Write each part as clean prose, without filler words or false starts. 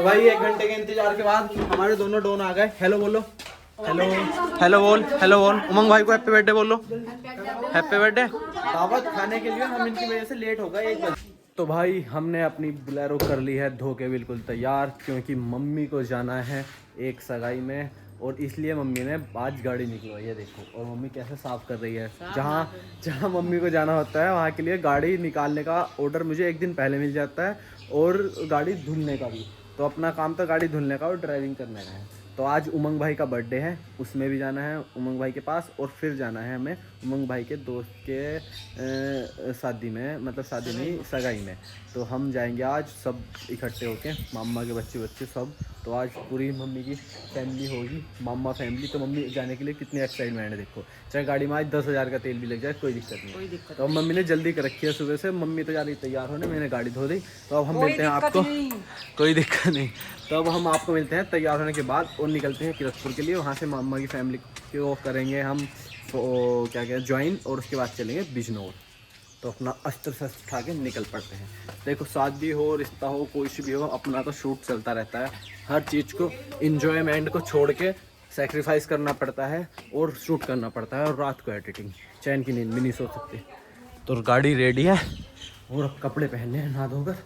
भाई 1 घंटे के इंतजार के बाद हमारे दोनों डोन आ गए। हेलो बोलो, हेलो हेलो बोल, हेलो बोल। उमंग भाई को हैप्पी बर्थडे बोलो, हैप्पी बर्थडे। दावत खाने के लिए हम इनकी वजह से लेट हो गए 1 बजे। तो भाई हमने अपनी बोलेरो कर ली है धो के बिल्कुल तैयार, क्योंकि मम्मी को जाना है एक सगाई में, और इसलिए मम्मी ने आज गाड़ी निकलवाई है। देखो, और मम्मी कैसे साफ़ कर रही है। जहाँ जहाँ मम्मी को जाना होता है वहाँ के लिए गाड़ी निकालने का ऑर्डर मुझे 1 दिन पहले मिल जाता है, और गाड़ी धुलने का भी। तो अपना काम तो गाड़ी धुलने का और ड्राइविंग करने का है। तो आज उमंग भाई का बर्थडे है, उसमें भी जाना है उमंग भाई के पास, और फिर जाना है हमें उमंग भाई के दोस्त के शादी में, मतलब शादी नहीं, सगाई में। तो हम जाएंगे आज सब इकट्ठे होके, मामा के बच्चे सब। तो आज पूरी मम्मी की फैमिली होगी, मामा फैमिली। तो मम्मी जाने के लिए कितनी एक्साइटमेंट है देखो। चाहे गाड़ी में आज 10,000 का तेल भी लग जाए, कोई दिक्कत नहीं। तो अब मम्मी ने जल्दी कर रखी है सुबह से। मम्मी तो जा रही तैयार होने, मैंने गाड़ी धो दी। तो अब हम मिलते हैं आपको, कोई दिक्कत नहीं। तो अब हम आपको मिलते हैं तैयार होने के बाद, और निकलते हैं किरतपुर के लिए। वहाँ से मामा की फैमिली को करेंगे हम तो क्या कहते हैं ज्वाइन, और उसके बाद चलेंगे बिजनौर। तो अपना अस्त्र शस्त्र उठा के निकल पड़ते हैं। देखो, शादी हो, रिश्ता हो, कोई भी हो, अपना तो शूट चलता रहता है। हर चीज़ को, इन्जॉयमेंट को छोड़ के सेक्रीफाइस करना पड़ता है, और शूट करना पड़ता है। और रात को एडिटिंग, चैन की नींद भी नहीं सो सकती। तो गाड़ी रेडी है, और कपड़े पहनने हैं नहा धोकर,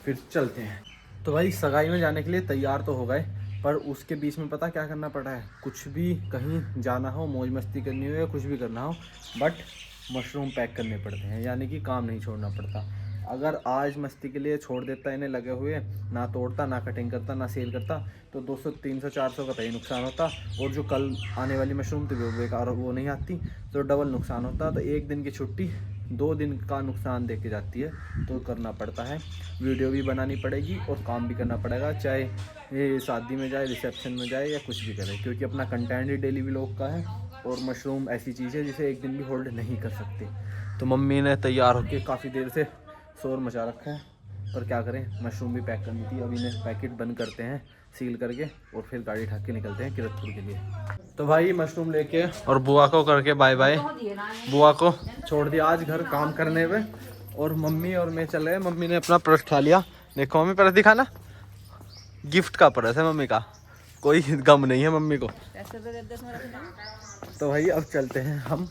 फिर चलते हैं। तो भाई सगाई में जाने के लिए तैयार तो हो गए, पर उसके बीच में पता क्या करना पड़ा है। कुछ भी कहीं जाना हो, मौज मस्ती करनी हो या कुछ भी करना हो, बट मशरूम पैक करने पड़ते हैं, यानी कि काम नहीं छोड़ना पड़ता। अगर आज मस्ती के लिए छोड़ देता इन्हें लगे हुए, ना तोड़ता, ना कटिंग करता, ना सेल करता, तो 200 300 400 का तो ही नुकसान होता, और जो कल आने वाली मशरूम थी वो बेकार, वो नहीं आती, तो डबल नुकसान होता। तो 1 दिन की छुट्टी 2 दिन का नुकसान दे के जाती है। तो करना पड़ता है, वीडियो भी बनानी पड़ेगी और काम भी करना पड़ेगा, चाहे ये शादी में जाए, रिसेप्शन में जाए, या कुछ भी करे, क्योंकि अपना कंटेंट ही डेली व्लॉग का है। और मशरूम ऐसी चीज़ है जिसे 1 दिन भी होल्ड नहीं कर सकती। तो मम्मी ने तैयार होकर काफ़ी देर से शोर मचा रखा है, पर क्या करें, मशरूम भी पैक करनी थी। अब इन्हें पैकेट बंद करते हैं सील करके, और फिर गाड़ी ढक के निकलते हैं किरतपुर के लिए। तो भाई मशरूम लेके और बुआ को करके बाय बाय। बुआ को छोड़ दिया आज घर काम करने में, और मम्मी और मैं चल रहे हैं। मम्मी ने अपना पर्स उठा लिया। देखो मम्मी, पर्स दिखाना, गिफ्ट का पर्स है मम्मी का, कोई गम नहीं है मम्मी को। तो भाई अब चलते हैं हम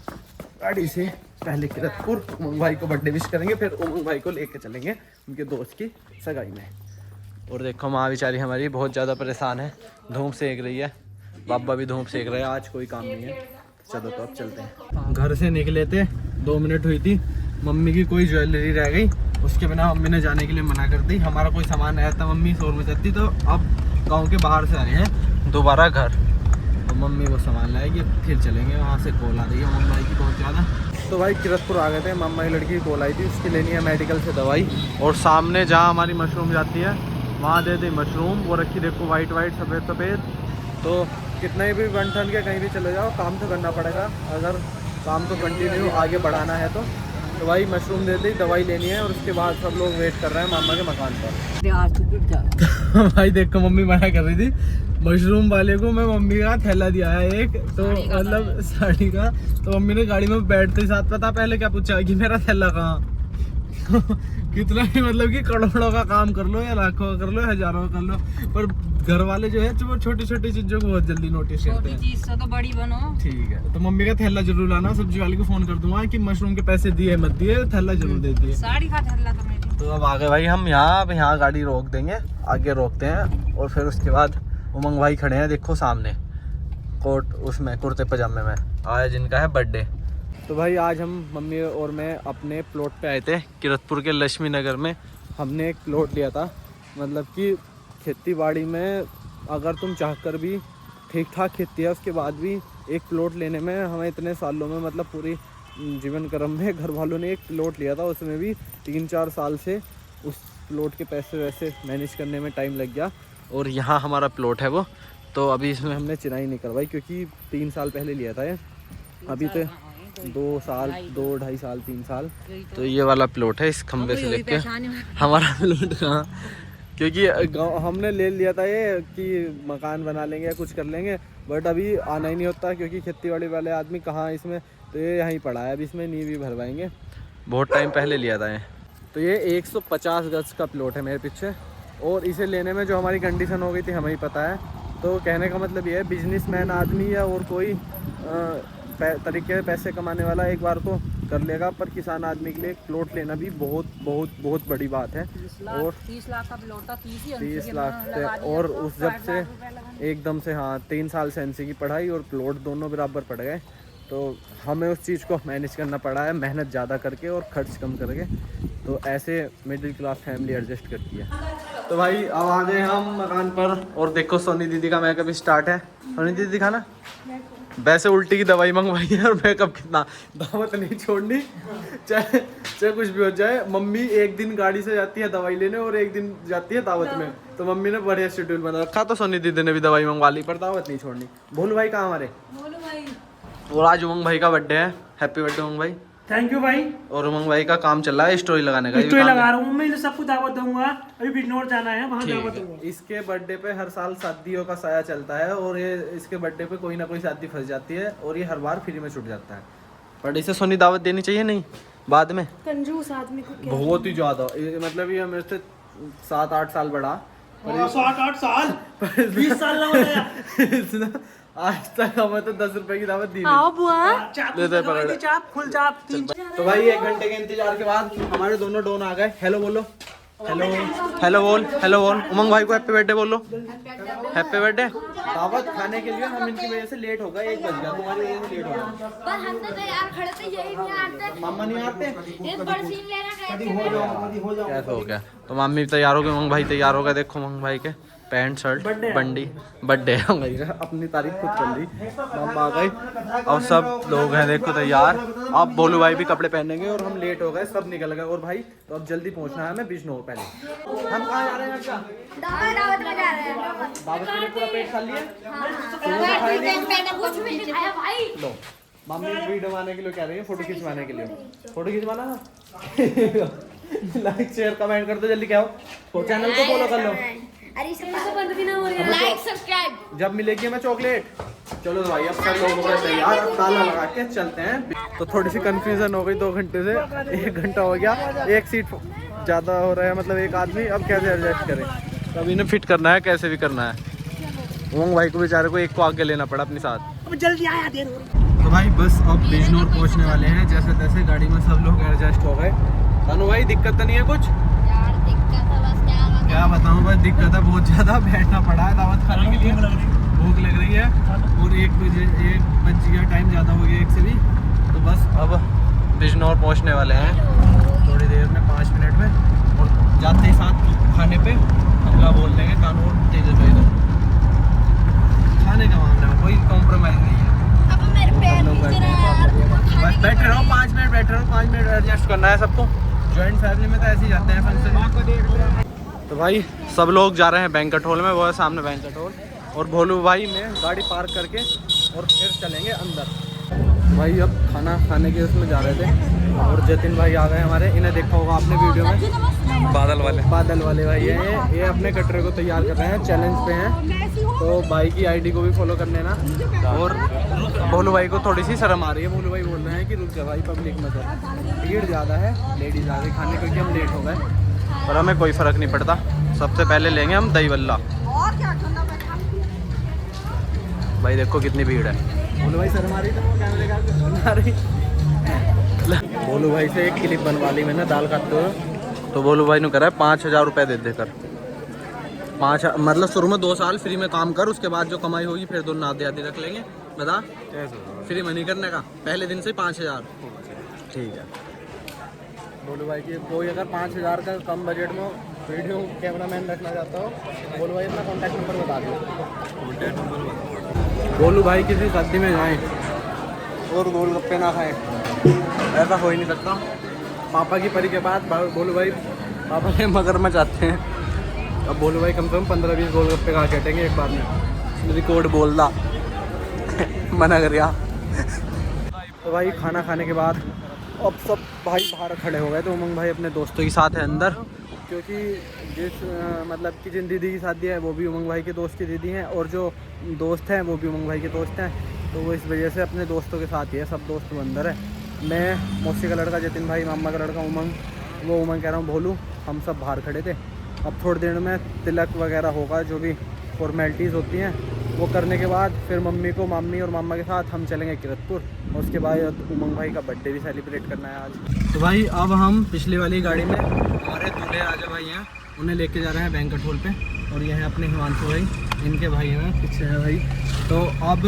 गाड़ी से, पहले किरतपुर उमंग भाई को बर्थडे विश करेंगे, फिर उमंग भाई को लेके चलेंगे उनके दोस्त की सगाई में। और देखो माँ बेचारी हमारी बहुत ज़्यादा परेशान है, धूप सेक रही है, बाबा भी धूप सेक रहे हैं, आज कोई काम नहीं है। चलो तो अब चलते हैं। घर से निकले थे 2 मिनट हुई थी, मम्मी की कोई ज्वेलरी रह गई, उसके बिना मम्मी ने जाने के लिए मना कर दी। हमारा कोई सामान आया था, मम्मी शोर मचाती, तो अब गाँव के बाहर से आए हैं दोबारा घर, तो मम्मी वो सामान लाएगी, फिर चलेंगे। वहाँ से कॉल आ रही है मम्मी भाई की बहुत ज़्यादा। तो भाई किरतपुर आ गए थे, मामा की लड़की की कॉल आई थी, उसकी लेनी है मेडिकल से दवाई। और सामने जहाँ हमारी मशरूम जाती है वहाँ दे दी मशरूम, वो रखी देखो वाइट वाइट सफ़ेद सफ़ेद। तो कितने भी बन ठन के कहीं भी चले जाओ, काम तो करना पड़ेगा, अगर काम को कंटिन्यू आगे बढ़ाना है तो। भाई मशरूम दे दी, दवाई लेनी है, और उसके बाद सब लोग वेट कर रहे हैं मामा के मकान पर। भाई देखो मम्मी मना कर रही थी, मशरूम वाले को मैं मम्मी का थैला दिया है एक, तो मतलब साड़ी का। तो मम्मी ने गाड़ी में बैठते ही साथ पता पहले क्या पूछा कि मेरा थैला कहाँ। कितना ही मतलब कि करोड़ों का काम कर लो, या लाखों का कर लो, हजारों का कर लो, पर घर वाले जो है वो छोटी छोटी चीजों को बहुत जल्दी नोटिस करते हैं। चीज से तो बड़ी बनो। ठीक है, तो मम्मी का थैला जरूर लाना, सब्जी वाले को फोन कर दूंगा कि मशरूम के पैसे दिए मत दिए, थैला जरूर दे दिए। साड़ी का थैला तो मेरी। तो अब आगे भाई हम यहाँ गाड़ी रोक देंगे, आगे रोकते हैं, और फिर उसके बाद उमंग भाई खड़े हैं देखो सामने, कोट उसमें कुर्ते पजामे में, आज जिनका है बर्थडे। तो भाई आज हम मम्मी और मैं अपने प्लॉट पे आए थे किरतपुर के लक्ष्मी नगर में। हमने एक प्लॉट लिया था, मतलब कि खेती बाड़ी में अगर तुम चाहकर भी ठीक ठाक खेती है, उसके बाद भी एक प्लॉट लेने में हमें इतने सालों में, मतलब पूरी जीवन क्रम में घर वालों ने एक प्लॉट लिया था, उसमें भी 3-4 साल से उस प्लॉट के पैसे वैसे मैनेज करने में टाइम लग गया। और यहाँ हमारा प्लॉट है वो, तो अभी इसमें हमने चिनाई नहीं करवाई, क्योंकि 3 साल पहले लिया था ये, अभी तो 2 साल 2-2.5 साल 3 साल। तो ये वाला प्लॉट है, इस खंबे से लेके हमारा प्लॉट कहाँ, क्योंकि हमने ले लिया था ये कि मकान बना लेंगे या कुछ कर लेंगे, बट अभी आना ही नहीं होता, क्योंकि खेतीबाड़ी वाले आदमी कहाँ इसमें, तो ये यहीं पड़ा है, अभी इसमें नींव भी भरवाएंगे। बहुत टाइम पहले लिया था ये। तो ये 150 गज का प्लॉट है मेरे पीछे, और इसे लेने में जो हमारी कंडीशन हो गई थी हमें ही पता है। तो कहने का मतलब ये है, बिजनेसमैन आदमी या और कोई तरीके से पैसे कमाने वाला एक बार तो कर लेगा, पर किसान आदमी के लिए प्लॉट लेना भी बहुत बहुत बहुत बड़ी बात है। और 30 लाख का प्लॉट था, 30 लाख से, और उस जब से एकदम से हाँ 3 साल से एनसी की पढ़ाई और प्लॉट दोनों बराबर पड़ गए। तो हमें उस चीज़ को मैनेज करना पड़ा है, मेहनत ज़्यादा करके और खर्च कम करके। तो ऐसे मिडिल क्लास फैमिली एडजस्ट करती है। तो भाई अब आ गए हम मकान पर, और देखो सोनी दीदी का मेकअप स्टार्ट है। सोनी दीदी दिखाना। वैसे उल्टी की दवाई मंगवाई है और मेकअप कितना, दावत नहीं छोड़नी, चाहे कुछ भी हो जाए। मम्मी एक दिन गाड़ी से जाती है दवाई लेने और एक दिन जाती है दावत में। तो मम्मी ने बढ़िया शेड्यूल बना रखा। तो सोनी दीदी ने भी दवाई मंगवा ली, पर दावत नहीं छोड़नी। भोलू भाई कहाँ हमारे? और आज उमंग भाई का बर्थडे है। हैप्पी बर्थडे उमंग भाई। थैंक यू भाई। और उमंग भाई का काम चल रहा है स्टोरी लगाने का। स्टोरी लगा रहा हूँ मैं, सबको दावत दूंगा। अभी बिजनौर जाना है, वहाँ दावत दूंगा। इसके बर्थडे पे हर साल शादियों का साया चलता है, और ये इसके बर्थडे पे कोई ना कोई शादी फंस जाती है, और ये हर बार फ्री में छूट जाता है। पर इसे सोनी दावत देनी चाहिए नहीं बाद में? कंजूस आदमी को क्या? बहुत ही ज्यादा, मतलब ये मेरे से 7-8 साल बड़ा। 7-8 साल 20 साल ना हो गया। आज तक हमें तो 10 रुपए की दावत दी आओ बुआ। चाप फुल चाप 3। तो भाई 1 घंटे के इंतजार के बाद हमारे दोनों डोन आ गए। हेलो बोलो, हेलो हेलो बोल, हेलो बोल। उमंग भाई को हैप्पी बर्थडे बोलो। Happy birthday. दावत खाने के लिए हम इनकी वजह से लेट हो गए, 1 बज गया, तुम्हारी वजह से लेट हो गया। पर हम तो तैयार खड़े थे, यही नहीं आते। मामा नहीं आते? एक बार सीन लेना गए थे। कैसे हो गया? तो मम्मी तैयार हो गए, उमंग भाई तैयार हो गए। देखो उमंग भाई के पैंट शर्ट बंडी बर्थडे अपनी तारीफ खुद कर ली। मम्मा आ गई और सब लोग हैं देखो तैयार। अब बोलू भाई भी कपड़े पहनेंगे और हम लेट हो गए, सब निकल गए। और भाई तो अब जल्दी पहुंचना है हमें बिजनौर। पहले हम कहाँ जा रहे हैं? अच्छा दावत में जा रहे हैं। दावत के लिए पूरा पेट खा लिया? मैंने कुछ भी नहीं खाया भाई। लो मम्मी वीडियो बनाने के लिए कह रही है, फोटो खिंचवाने के लिए। फोटो खिंचवाना ना। लाइक शेयर कमेंट कर दो जल्दी, क्या हो चैनल को फॉलो कर लो। अरे सब बंद भी ना हो रहा है। लाइक सब्सक्राइब जब मिलेगी हमें चॉकलेट। चलो भाई अब सब लोग हो गए तैयार, अब ताला लगा के चलते हैं। तो थोड़ी सी कंफ्यूजन हो गई 2 घंटे से, 1 घंटा हो गया। एक सीट ज़्यादा हो रहा है, मतलब एक आदमी। अब कैसे एडजस्ट करें? तो अभी इन्हें फिट करना है, कैसे भी करना है। उमंग भाई को बेचारे को एक को आगे लेना पड़ा अपने साथ। अब जल्दी आया देर हो रही। तो भाई बस अब बिजनौर पहुँचने वाले हैं। जैसे तैसे गाड़ी में सब लोग एडजस्ट हो गए। तानू भाई दिक्कत तो नहीं है कुछ? यार दिक्कत है बस, क्या बताऊँ, बस दिक्कत है बहुत ज़्यादा। बैठना पड़ा है दावत खाने के लिए, भूख लग रही है। और 1 बज गया, टाइम ज़्यादा हो गया 1 से भी। तो बस अब बिजनौर पहुंचने वाले हैं थोड़ी देर में, 5 मिनट में। और जाते ही साथ खाने पे हम क्या बोल देंगे, कानून तेज चाहिए। खाने का मामले में कोई कॉम्प्रोमाइज़ नहीं है। अब मेरे पैर नीचे रहे यार। बस बैठे रहो 5 मिनट, बैठे रहो 5 मिनट, एडजस्ट करना है सबको। जॉइंट फैमिली में तो ऐसे ही जाते हैं फंक्शन। तो भाई सब लोग जा रहे हैं बैंक्वेट हॉल में, वो है सामने बैंक्वेट हॉल। और भोलू भाई में गाड़ी पार्क करके और फिर चलेंगे अंदर। तो भाई अब खाना खाने के उसमें जा रहे थे, और जतिन भाई आ गए हमारे। इन्हें देखा होगा आपने वीडियो में, बादल वाले भाई हैं ये अपने कटरे को तैयार कर रहे हैं, चैलेंज पे हैं। तो भाई की आईडी को भी फॉलो कर लेना। और भोलू भाई को थोड़ी सी शर्म आ रही है, भोलू भाई बोल रहे हैं कि रुक जा भाई, पब्लिक में तो भीड़ ज़्यादा है, लेडीज आ गई खाने, क्योंकि हम लेट हो गए। पर हमें कोई फ़र्क नहीं पड़ता, सबसे पहले लेंगे हम दही बल्ला। भाई देखो कितनी भीड़ है। भोलू भाई शर्म आ रही तो कैमरे का बना रही। भोलू भाई से एक क्लिप बनवा ली मैंने दाल खाते हुए। तो भोलू भाई ने करा है 5000 रुपये दे देकर। 5 मतलब शुरू में 2 साल फ्री में काम कर, उसके बाद जो कमाई होगी फिर दोनों आधे आधे रख लेंगे। बता फ्री मनी करने का, पहले दिन से 5000। ठीक है। भोलू भाई की कोई अगर 5000 का कम बजट में वीडियो कैमरामैन रखना चाहता हो, भोलू भाई अपना कॉन्टैक्ट नंबर बता दो। भोलू भाई किसी शादी में जाएं और गोलगप्पे ना खाएं, ऐसा हो ही नहीं सकता। पापा की परी के बाद भोलू भाई पापा के मगर में जाते हैं। अब भोलू भाई कम से कम 15-20 गोलगप्पे खा के हटेंगे एक बार में। रिकॉर्ड बोल दा मना कर गया। तो भाई खाना खाने के बाद अब सब भाई बाहर खड़े हो गए। तो उमंग भाई अपने दोस्तों के साथ है अंदर, क्योंकि जिस मतलब कि जिन दीदी की शादी है वो भी उमंग भाई के दोस्त की दीदी हैं, और जो दोस्त हैं वो भी उमंग भाई के दोस्त हैं। तो वो इस वजह से अपने दोस्तों के साथ ही है, सब दोस्त वो अंदर है। मैं, मौसी का लड़का जतिन भाई, मामा का लड़का उमंग, वो उमंग कह रहा हूँ भोलू, हम सब बाहर खड़े थे। अब थोड़ी देर में तिलक वगैरह होगा, जो भी फॉर्मेलिटीज़ होती हैं वो करने के बाद फिर मम्मी को, मामी और मामा के साथ हम चलेंगे कीरतपुर। और उसके बाद उमंग भाई का बर्थडे भी सेलिब्रेट करना है आज। तो भाई अब हम पिछले वाली गाड़ी में हमारे दूल्हे राजा भाई हैं, उन्हें लेके जा रहे हैं बैंक्वेट हॉल पे। और ये हैं अपने हिमांशु भाई, इनके भाई हैं पीछे है भाई। तो अब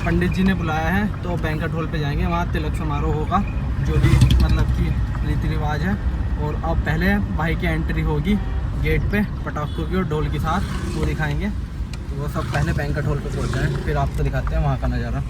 पंडित जी ने बुलाया है तो बैंक्वेट हॉल पे जाएंगे, वहाँ तिलक समारोह होगा, जो भी मतलब कि रीति रिवाज है। और अब पहले भाई की एंट्री होगी गेट पे पटाखों की और ढोल के साथ, वो दिखाएंगे। तो वो सब पहले बैंक्वेट हॉल पे पहुँच जाएँ, फिर आपको दिखाते हैं वहाँ का नज़ारा।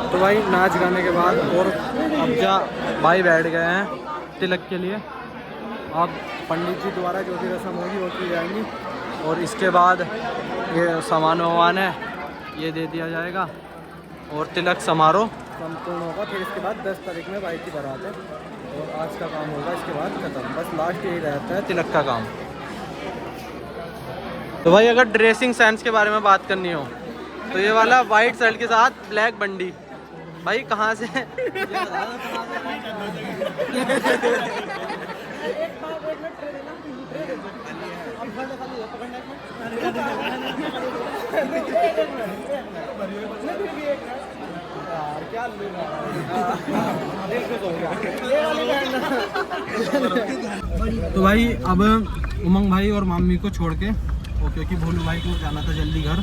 तो भाई नाच गाने के बाद और अब जा भाई बैठ गए हैं तिलक के लिए। अब पंडित जी द्वारा जो भी रस्म होगी वो की जाएंगी और इसके बाद ये सामान वामान है ये दे दिया जाएगा और तिलक समारोह संपूर्ण होगा। फिर इसके बाद 10 तारीख में भाई की बारात है और आज का काम होगा, इसके बाद खत्म। बस लास्ट यही रहता है तिलक का काम। तो भाई अगर ड्रेसिंग सेंस के बारे में बात करनी हो तो ये वाला वाइट शर्ट के साथ ब्लैक बंडी भाई कहाँ से तो भाई अब उमंग भाई और मामी को छोड़ के और क्योंकि भोलू भाई को जाना था जल्दी घर,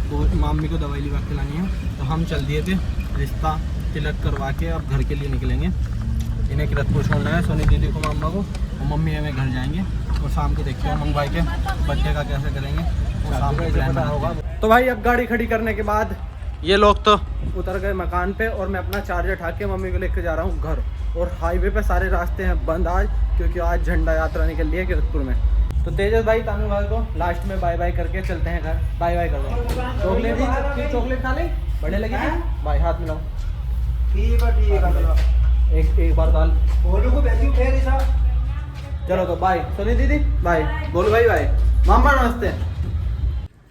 तो मामी को दवाई लिवा के लानी है, तो हम चल दिए थे रिश्ता तिलक करवा के अब घर के लिए निकलेंगे। इन्हें कीरतपुर छोड़ना है, सोनी दीदी को, मामा को, और मम्मी हमें घर जाएंगे और शाम को देखते हैं उमंग भाई के बर्थडे का कैसे करेंगे और शाम को प्लान होगा। तो भाई अब गाड़ी खड़ी करने के बाद ये लोग तो उतर गए मकान पे और मैं अपना चार्जर उठा के मम्मी को लेकर जा रहा हूँ घर। और हाईवे पे सारे रास्ते हैं बंद आज, क्योंकि आज झंडा यात्रा निकल रही है कीरतपुर में। तो तेजस भाई तानू भाई को लास्ट में बाय बाय करके चलते हैं घर। बाय बाय कर दो। चॉकलेट ही चॉकलेट खा ले, बड़े लगे थे भाई, हाथ मिलाओ। ठीक है एक बार काल बोलू को भेजू फिर ऐसा। चलो तो बाय सोनी दीदी, बाय बोलू भाई, बाय मामा नमस्ते।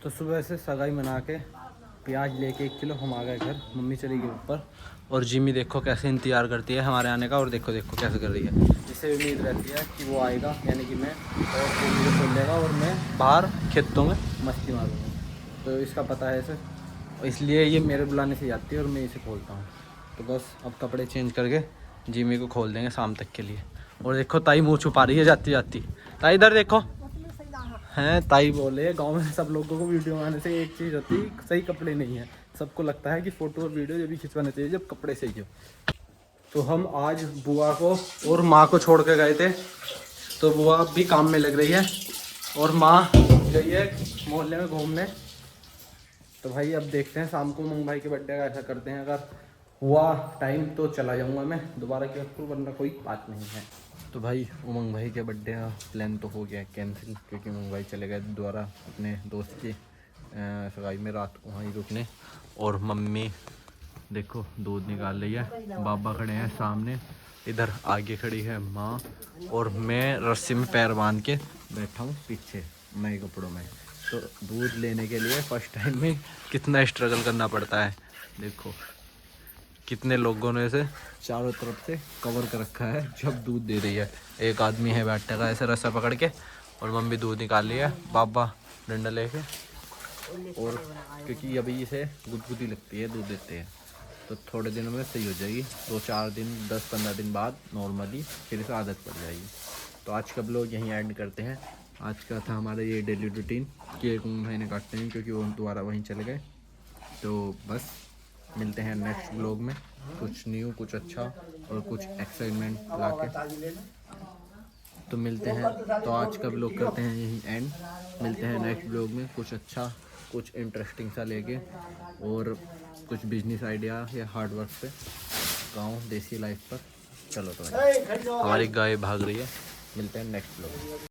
तो सुबह से सगाई मना के प्याज लेके 1 किलो हम आ गए घर। मम्मी चली गई ऊपर और जिमी देखो कैसे इंतजार करती है हमारे आने का, और देखो देखो कैसे कर रही है। इससे उम्मीद रहती है कि वो आएगा, यानी कि मैं, और वो मुझे खोल देगा और मैं बाहर खेतों में मस्ती मारूंगा। तो इसका पता है इसे, इसलिए ये मेरे बुलाने से जाती है और मैं इसे खोलता हूँ। तो बस अब कपड़े चेंज करके जिमी को खोल देंगे शाम तक के लिए। और देखो ताई मुँह छुपा रही है जाती जाती। ताई इधर देखो हैं ताई बोले गांव में सब लोगों को वीडियो बनाने से एक चीज़ होती है, सही कपड़े नहीं है। सबको लगता है कि फ़ोटो और वीडियो जब भी खिंचवाना चाहिए जब कपड़े सही हो। तो हम आज बुआ को और माँ को छोड़ के गए थे, तो बुआ अब भी काम में लग रही है और माँ गई है मोहल्ले में घूमने। तो भाई अब देखते हैं शाम को उमंग भाई के बर्थडे का ऐसा करते हैं, अगर हुआ टाइम तो चला जाऊँगा मैं दोबारा के वक्त, वरना कोई बात नहीं है। तो भाई उमंग भाई के बर्थडे का प्लान तो हो गया कैंसिल, क्योंकि उमंग भाई चले गए दोबारा अपने दोस्त की सगाई में रात को वहीं रुकने। और मम्मी देखो दूध निकाल रही है, बाबा खड़े हैं सामने, इधर आगे खड़ी है माँ, और मैं रस्सी में पैर बांध के बैठा हूँ पीछे नए कपड़ों में। तो दूध लेने के लिए फर्स्ट टाइम में कितना स्ट्रगल करना पड़ता है। देखो कितने लोगों ने इसे चारों तरफ से कवर कर रखा है जब दूध दे रही है। एक आदमी है बैठने का ऐसे रस्सा पकड़ के, और मम्मी दूध निकाल रही है, बाबा डंडा लेके। और क्योंकि अभी इसे गुदगुदी लगती है दूध देते हैं, तो थोड़े दिनों में सही हो जाएगी, 2-4 दिन 10-15 दिन बाद नॉर्मली फिर इसे आदत पड़ जाएगी। तो आज का ब्लॉग यहीं एंड करते हैं। आज का था हमारा ये डेली रूटीन, केक महीने काटते हैं क्योंकि वो दोबारा वहीं चले गए। तो बस मिलते हैं नेक्स्ट ब्लॉग में, कुछ न्यू, कुछ अच्छा और कुछ एक्साइटमेंट ला के। तो मिलते हैं, तो आज का ब्लॉग करते हैं यहीं एंड। मिलते हैं नेक्स्ट ब्लॉग में कुछ अच्छा, कुछ इंटरेस्टिंग सा लेके, और कुछ बिजनेस आइडिया या हार्ड वर्क पे, गांव देसी लाइफ पर। चलो तो हमारी गाय भाग रही है, मिलते हैं नेक्स्ट ब्लॉग।